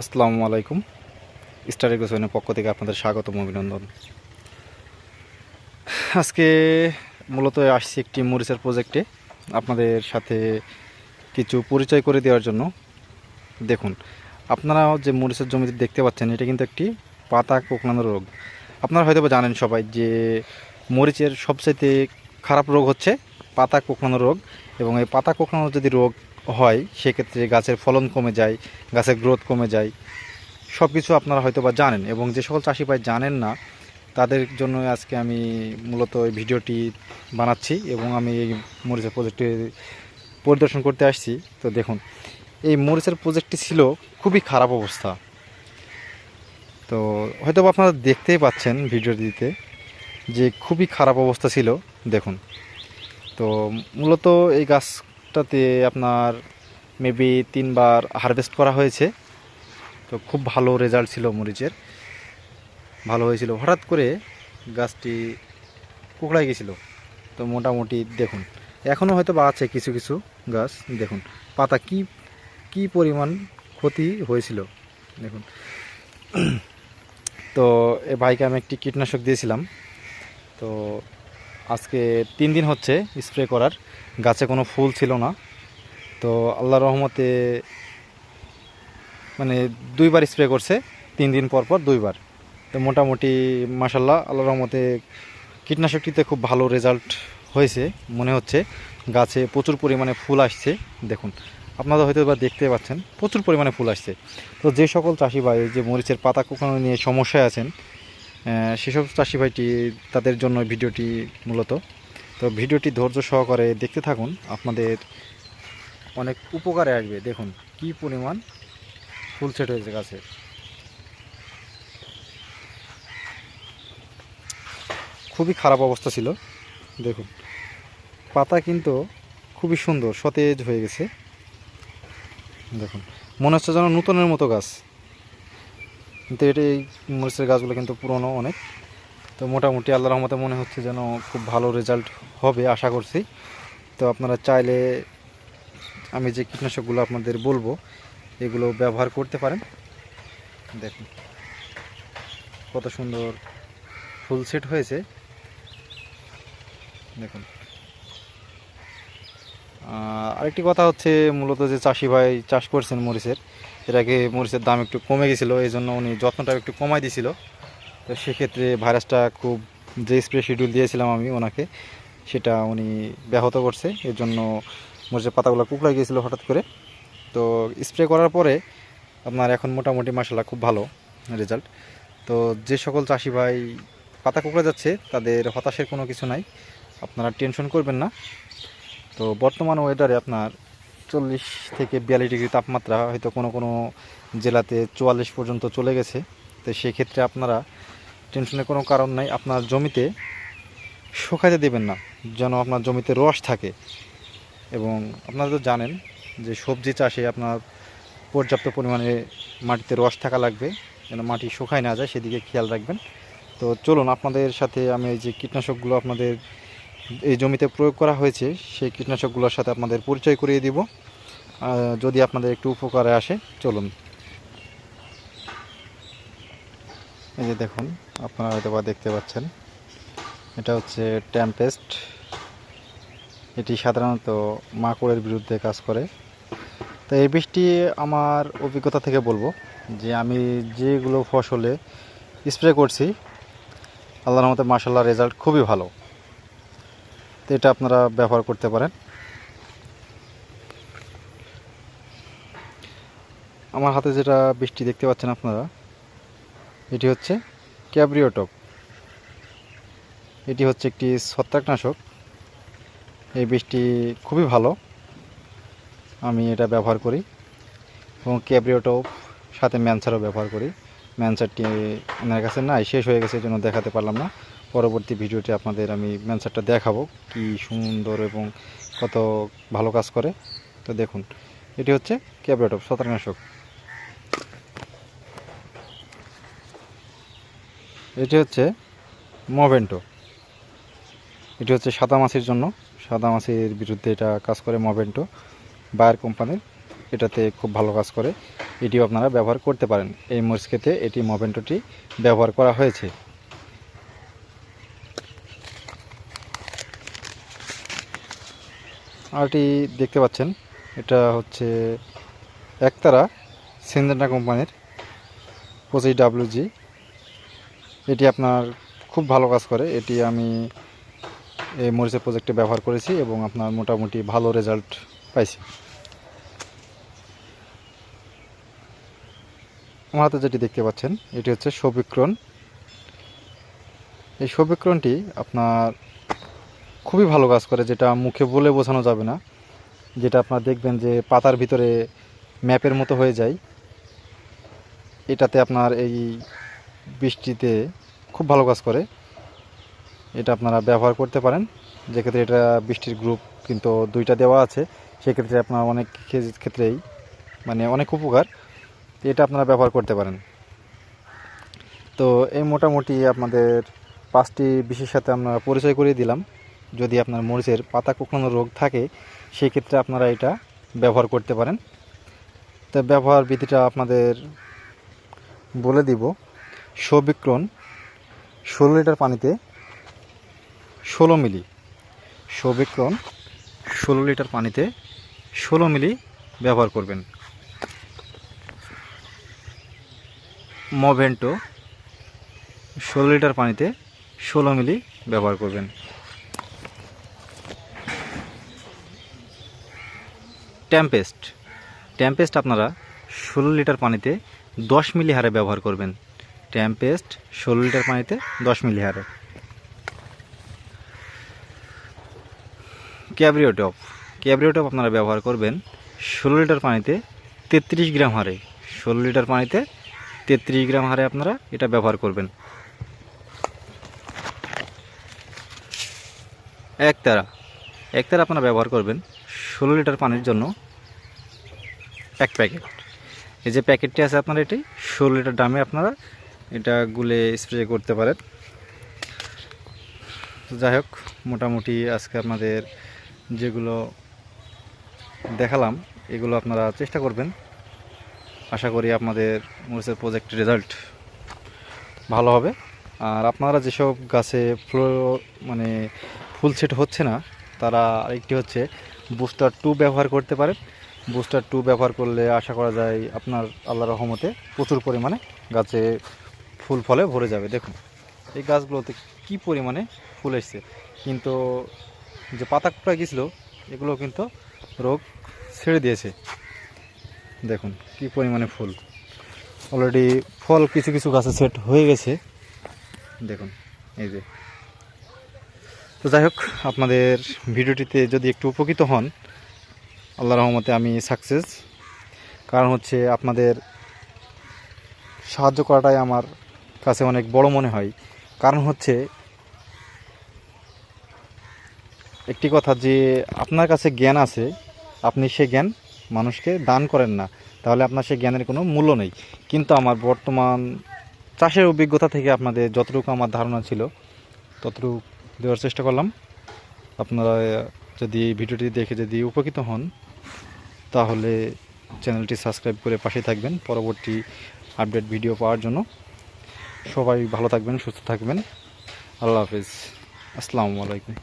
আসসালামু আলাইকুম। স্টার এগ্রোসনের পক্ষ থেকে আপনাদের স্বাগতম অভিনন্দন। আজকে মূলত আসছি একটি মরিচের প্রজেক্টে আপনাদের সাথে কিছু পরিচয় করে দেওয়ার জন্য। দেখুন, আপনারা যে মরিচের জমিতে দেখতে পাচ্ছেন, এটা কিন্তু একটি পাতা কোঁকড়ানো রোগ। আপনারা হয়তো জানেন সবাই যে মরিচের সবচাইতে খারাপ রোগ হচ্ছে পাতা কোঁকড়ানো রোগ, এবং এই পাতা কোঁকড়ানো যদি রোগ হয় সেক্ষেত্রে গাছের ফলন কমে যায়, গাছের গ্রোথ কমে যায়। সব কিছু আপনারা হয়তো জানেন, এবং যে সকল চাষি ভাই জানেন না তাদের জন্য আজকে আমি মূলত এই ভিডিওটি বানাচ্ছি, এবং আমি এই মরিচের প্রজেক্টে পরিদর্শন করতে আসছি। তো দেখুন, এই মরিচের প্রজেক্টটি ছিল খুবই খারাপ অবস্থা। তো হয়তো আপনারা দেখতেই পাচ্ছেন ভিডিওটিতে যে খুবই খারাপ অবস্থা ছিল। দেখুন, তো মূলত এই গাছটাতে আপনার মেবি 3বার হারভেস্ট করা হয়েছে। তো খুব ভালো রেজাল্ট ছিল মরিচের, ভালো হয়েছিল। হঠাৎ করে গাছটি কুকড়ায় গেছিল। তো মোটামুটি দেখুন, এখনও হয়তো আছে কিছু কিছু গাছ। দেখুন পাতা কি কি পরিমাণ ক্ষতি হয়েছিল দেখুন। তো এ ভাইকে আমি একটি কীটনাশক দিয়েছিলাম। তো আজকে 3 দিন হচ্ছে স্প্রে করার, গাছে কোনো ফুল ছিল না। তো আল্লাহর রহমতে মানে 2বার স্প্রে করছে, 3 দিন পর পর 2বার। তো মোটামুটি মাশাল্লাহ আল্লাহর রহমতে কীটনাশকটিতে খুব ভালো রেজাল্ট হয়েছে মনে হচ্ছে। গাছে প্রচুর পরিমাণে ফুল আসছে। দেখুন, আপনারা হয়তো দেখতে পাচ্ছেন প্রচুর পরিমাণে ফুল আসছে। তো যে সকল চাষি ভাই যে মরিচের পাতা কোঁকড়ানো নিয়ে সমস্যায় আছেন, সেসব চাষি ভাইটি তাদের জন্য ভিডিওটি মূলত। তো ভিডিওটি ধৈর্য সহকারে দেখতে থাকুন, আপনাদের অনেক উপকারে আসবে। দেখুন কি পরিমাণ ফুল সেট হয়েছে গাছে। খুবই খারাপ অবস্থা ছিল। দেখুন পাতা কিন্তু খুবই সুন্দর সতেজ হয়ে গেছে। দেখুন মনে হচ্ছে যেন নূতনের মতো গাছ, কিন্তু এটি এই মরিচের গাছগুলো কিন্তু পুরনো অনেক। তো মোটামুটি আল্লাহর রহমতে মনে হচ্ছে যেন খুব ভালো রেজাল্ট হবে আশা করছি। তো আপনারা চাইলে আমি যে কীটনাশকগুলো আপনাদের বলবো এগুলো ব্যবহার করতে পারেন। দেখুন কত সুন্দর ফুল সেট হয়েছে। দেখুন আরেকটি কথা হচ্ছে, মূলত যে চাষি ভাই চাষ করছেন মরিচের, এর আগে মরিচের দাম একটু কমে গেছিলো, এই জন্য উনি যত্নটা একটু কমাই দিয়েছিল। তো সেক্ষেত্রে ভাইরাসটা খুব, যে স্প্রে শিডিউল দিয়েছিলাম আমি ওনাকে, সেটা উনি ব্যাহত করছে। এর জন্য মরিচের পাতাগুলো কুকড়ে গিয়েছিলো হঠাৎ করে। তো স্প্রে করার পরে আপনার এখন মোটামুটি মাসাল্লাহ খুব ভালো রেজাল্ট। তো যে সকল চাষি ভাই পাতা কুকড়ে যাচ্ছে তাদের হতাশের কোনো কিছু নাই, আপনারা টেনশন করবেন না। তো বর্তমান ওয়েদারে আপনার 40 থেকে 42 ডিগ্রি তাপমাত্রা, হয়তো কোনো কোনো জেলাতে 44 পর্যন্ত চলে গেছে। তো সেক্ষেত্রে আপনারা টেনশনের কোনো কারণ নাই। আপনার জমিতে শুকাতে দেবেন না, যেন আপনার জমিতে রস থাকে। এবং আপনারা তো জানেন যে সবজি চাষে আপনার পর্যাপ্ত পরিমাণে মাটিতে রস থাকা লাগবে, যেন মাটি শুকায় না যায়, সেদিকে খেয়াল রাখবেন। তো চলুন আপনাদের সাথে আমি এই যে কীটনাশকগুলো আপনাদের এই জমিতে প্রয়োগ করা হয়েছে সেই কীটনাশকগুলোর সাথে আপনাদের পরিচয় করিয়ে দিব, যদি আপনাদের একটু উপকারে আসে। চলুন। এই যে দেখুন, আপনারা হয়তো দেখতে পাচ্ছেন, এটা হচ্ছে টেম্পেস্ট। এটি সাধারণত মাকড়ের বিরুদ্ধে কাজ করে। তো এই বৃষ্টি আমার অভিজ্ঞতা থেকে বলবো যে আমি যেগুলো ফসলে স্প্রে করছি, আল্লাহর রহমতে মাশাআল্লাহ রেজাল্ট খুবই ভালো। তো এটা আপনারা ব্যবহার করতে পারেন। আমার হাতে যেটা বৃষ্টি দেখতে পাচ্ছেন আপনারা, এটি হচ্ছে ক্যাব্রিওটপ। এটি হচ্ছে একটি ছত্রাকনাশক। এই বৃষ্টি খুবই ভালো, আমি এটা ব্যবহার করি। এবং ক্যাব্রিওটপ সাথে ম্যানসারও ব্যবহার করি। ম্যানসারটি আমার কাছে নাই, শেষ হয়ে গেছে, এই জন্য দেখাতে পারলাম না। পরবর্তী ভিডিওতে আপনাদের আমি ম্যানসারটা দেখাবো কি সুন্দর এবং কত ভালো কাজ করে। তো দেখুন, এটি হচ্ছে ক্যাব্রিওটপ ছত্রাকনাশক। এটি হচ্ছে মভেন্টো। এটি হচ্ছে সাদা মাছির জন্য, সাদা মাছির বিরুদ্ধে এটা কাজ করে মভেন্টো, বায়ার কোম্পানির। এটাতে খুব ভালো কাজ করে। এটিও আপনারা ব্যবহার করতে পারেন। এই মরিচ খেতে এটি মভেন্টোটি ব্যবহার করা হয়েছে। আরটি দেখতে পাচ্ছেন, এটা হচ্ছে একতারা সিনজেন্টা কোম্পানির 25WG। এটি আপনার খুব ভালো কাজ করে। এটি আমি এই মরিচের প্রজেক্টে ব্যবহার করেছি এবং আপনার মোটামুটি ভালো রেজাল্ট পাইছি। আমার হাতে যেটি দেখতে পাচ্ছেন এটি হচ্ছে সবিক্রণ। এই সবিক্রণটি আপনার খুবই ভালো কাজ করে, যেটা মুখে বলে বোঝানো যাবে না। যেটা আপনার দেখবেন যে পাতার ভিতরে ম্যাপের মতো হয়ে যায়, এটাতে আপনার এই বৃষ্টিতে খুব ভালো কাজ করে। এটা আপনারা ব্যবহার করতে পারেন। যেক্ষেত্রে এটা বৃষ্টির গ্রুপ কিন্তু 2টা দেওয়া আছে, সেক্ষেত্রে আপনার অনেক ক্ষেত্রেই মানে অনেক উপকার। এটা আপনারা ব্যবহার করতে পারেন। তো এই মোটামুটি আপনাদের 5টি বিষয়ের সাথে আমরা পরিচয় করিয়ে দিলাম। যদি আপনার মরিচের পাতা কোঁকড়ানো রোগ থাকে সেই ক্ষেত্রে আপনারা এটা ব্যবহার করতে পারেন। তো ব্যবহার বিধিটা আপনাদের বলে দিব। সবিক্রণ 16 লিটার পানিতে 16 মিলি। সবিক্রণ 16 লিটার পানিতে 16 মিলি ব্যবহার করবেন। মভেন্টো 16 লিটার পানিতে 16 মিলি ব্যবহার করবেন। ট্যাম্পেস্ট আপনারা 16 লিটার পানিতে 10 মিলি হারে ব্যবহার করবেন। ট্যাম্পেস্ট 16 লিটার পানিতে 10 মিলি হারে। ক্যাব্রিওটপ আপনারা ব্যবহার করবেন 16 লিটার পানিতে 33 গ্রাম হারে। 16 লিটার পানিতে 33 গ্রাম হারে আপনারা এটা ব্যবহার করবেন। একতারা আপনারা ব্যবহার করবেন 16 লিটার পানির জন্য 1 প্যাকেট। এই যে প্যাকেটটি আছে আপনারা এটি 16 লিটার ড্রামে আপনারা এটা গুলে স্প্রে করতে পারেন। যাই হোক, মোটামুটি আজকে আপনাদের যেগুলো দেখালাম এগুলো আপনারা চেষ্টা করবেন। আশা করি আপনাদের মরিচের প্রজেক্টের রেজাল্ট ভালো হবে। আর আপনারা যেসব গাছে ফুল সেট হচ্ছে না, তারা আরেকটি হচ্ছে বুস্টার 2 ব্যবহার করতে পারেন। বুস্টার 2 ব্যবহার করলে আশা করা যায় আপনার আল্লাহর রহমতে প্রচুর পরিমাণে গাছে ফুল ফলে ভরে যাবে। দেখুন এই গাছগুলোতে কি পরিমাণে ফুল এসছে, কিন্তু যে পাতা কুকড়ে গিয়েছিলো এগুলো কিন্তু রোগ ছেড়ে দিয়েছে। দেখুন কি পরিমাণে ফুল, অলরেডি ফল কিছু কিছু গাছে সেট হয়ে গেছে। দেখুন এই যে। তো যাই হোক, আপনাদের ভিডিওটিতে যদি একটু উপকৃত হন, আল্লাহর রহমতে আমি সাকসেস। কারণ হচ্ছে আপনাদের সাহায্য করাটাই আমার কাছে অনেক বড় মনে হয়। কারণ হচ্ছে একটি কথা, যে আপনার কাছে জ্ঞান আছে, আপনি সে জ্ঞান মানুষকে দান করেন না, তাহলে আপনার সে জ্ঞানের কোনো মূল্য নেই। কিন্তু আমার বর্তমান চাষের অভিজ্ঞতা থেকে আপনাদের যতটুকু আমার ধারণা ছিল ততটুকু দেওয়ার চেষ্টা করলাম। আপনারা যদি এই ভিডিওটি দেখে যদি উপকৃত হন, তাহলে চ্যানেলটি সাবস্ক্রাইব করে পাশে থাকবেন পরবর্তী আপডেট ভিডিও পাওয়ার জন্য। সবাই ভালো থাকবেন, সুস্থ থাকবেন। আল্লাহ হাফেজ। আসসালামু আলাইকুম।